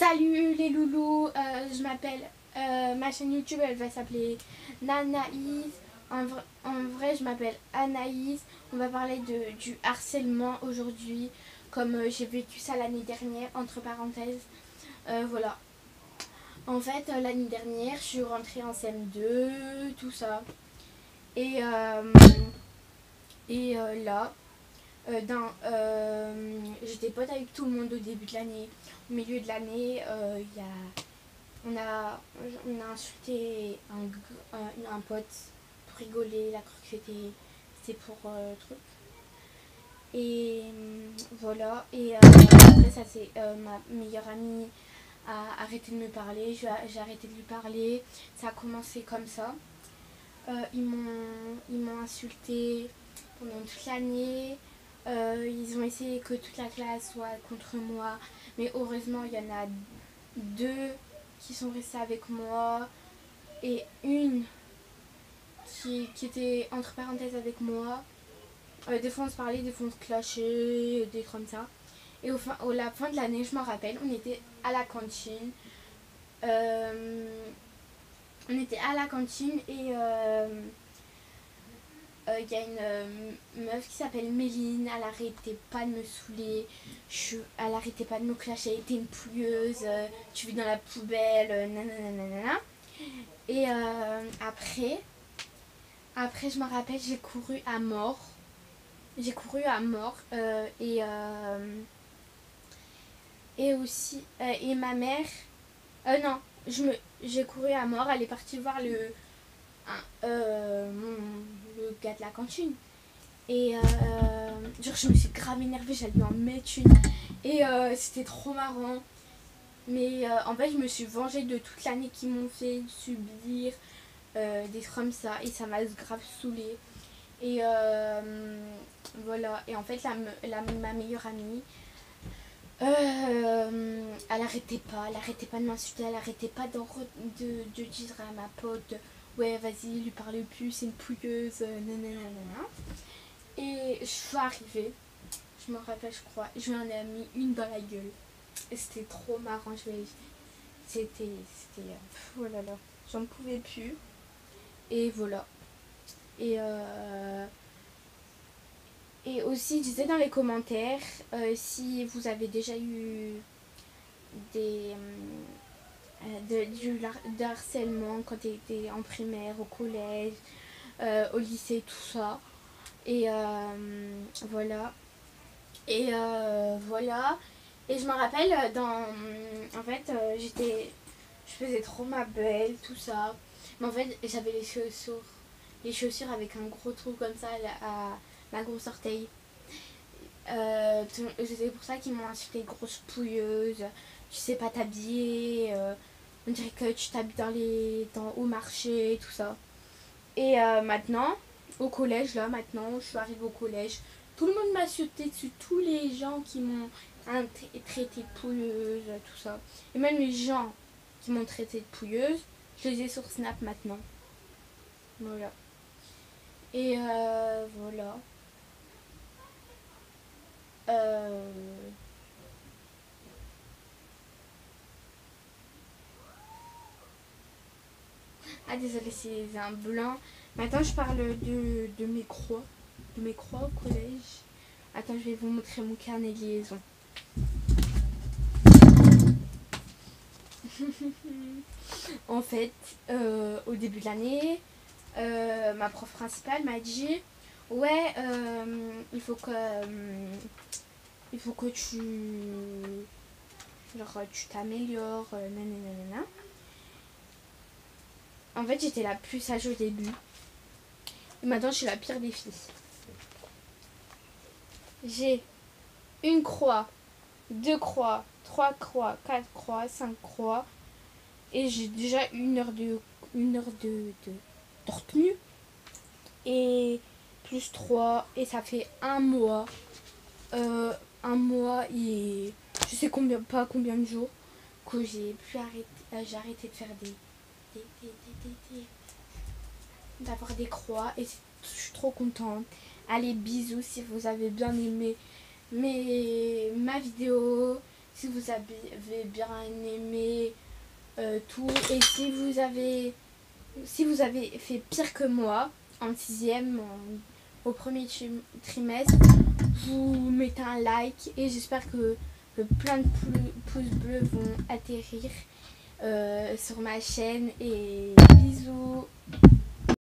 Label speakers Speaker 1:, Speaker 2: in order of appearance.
Speaker 1: Salut les loulous, je m'appelle, ma chaîne YouTube elle va s'appeler Nanaïs. En vrai je m'appelle Anaïs. On va parler du harcèlement aujourd'hui, comme j'ai vécu ça l'année dernière, entre parenthèses. Voilà. En fait, l'année dernière, je suis rentrée en CM2, tout ça. Et, euh, et là, j'étais pote avec tout le monde au début de l'année. Au milieu de l'année, on a insulté un pote pour rigoler. Il a cru que c'était pour truc. Et voilà. Et après, ça c'est ma meilleure amie a arrêté de me parler. J'ai arrêté de lui parler. Ça a commencé comme ça. Ils m'ont insulté pendant toute l'année. Ils ont essayé que toute la classe soit contre moi. Mais heureusement, il y en a deux qui sont restés avec moi. Et une qui était entre parenthèses avec moi. Des fois on se parlait, des fois on se clashait, des trucs comme ça. Et la fin de l'année, je m'en rappelle, on était à la cantine. On était à la cantine et y a une meuf qui s'appelle Méline. Elle arrêtait pas de me saouler. Elle arrêtait pas de me clasher. Elle était une pouilleuse. Tu vis dans la poubelle. Nanana. Et après, je me rappelle, j'ai couru à mort. J'ai couru à mort. Et aussi. Et ma mère. Non, j'ai couru à mort. Elle est partie voir le gars de la cantine. Et genre je me suis grave énervée, j'allais lui en mettre une. Et c'était trop marrant. Mais en fait je me suis vengée de toute l'année qu'ils m'ont fait subir des trucs comme ça. Et ça m'a grave saoulée. Et voilà. Et en fait ma meilleure amie, elle arrêtait pas de m'insulter. Elle arrêtait pas de dire à ma pote, ouais vas-y lui parle plus, c'est une pouilleuse, nanana. Et je suis arrivée, je me rappelle, je crois, je lui en ai mis une dans la gueule. Et c'était trop marrant. C'était. Oh là là, j'en pouvais plus. Et voilà. Et, et aussi, disais dans les commentaires si vous avez déjà eu du harcèlement quand tu étais en primaire, au collège, au lycée, tout ça. Et voilà. Et voilà. Et je me rappelle, en fait, je faisais trop ma belle, tout ça. Mais en fait, j'avais les chaussures avec un gros trou comme ça à ma grosse orteil. C'est pour ça qu'ils m'ont insulté grosse pouilleuse. Tu sais pas t'habiller. On dirait que tu t'habilles au marché, tout ça. Et maintenant, au collège, là, maintenant, je suis arrivée au collège. Tout le monde m'a sauté dessus. Tous les gens qui m'ont traité de pouilleuse, tout ça. Et même les gens qui m'ont traité de pouilleuse, je les ai sur Snap maintenant. Voilà. Et voilà. Ah désolé, c'est un blanc. Maintenant je parle de mes croix. De mes croix au collège. Attends, je vais vous montrer mon carnet de liaison. En fait, au début de l'année, ma prof principale m'a dit ouais, il faut que tu t'améliores, nanana. En fait, j'étais la plus sage au début. Et maintenant, je suis la pire des filles. J'ai une croix, deux croix, trois croix, quatre croix, cinq croix. Et j'ai déjà une heure de retenue. Et plus 3. Et ça fait un mois. Un mois et je sais pas combien de jours que j'ai arrêté de faire d'avoir des croix. Et je suis trop contente. Allez, bisous si vous avez bien aimé ma vidéo. si vous avez bien aimé tout. Et si vous avez fait pire que moi en sixième, au premier trimestre, vous mettez un like et j'espère que plein de pouces bleus vont atterrir sur ma chaîne. Et bisous.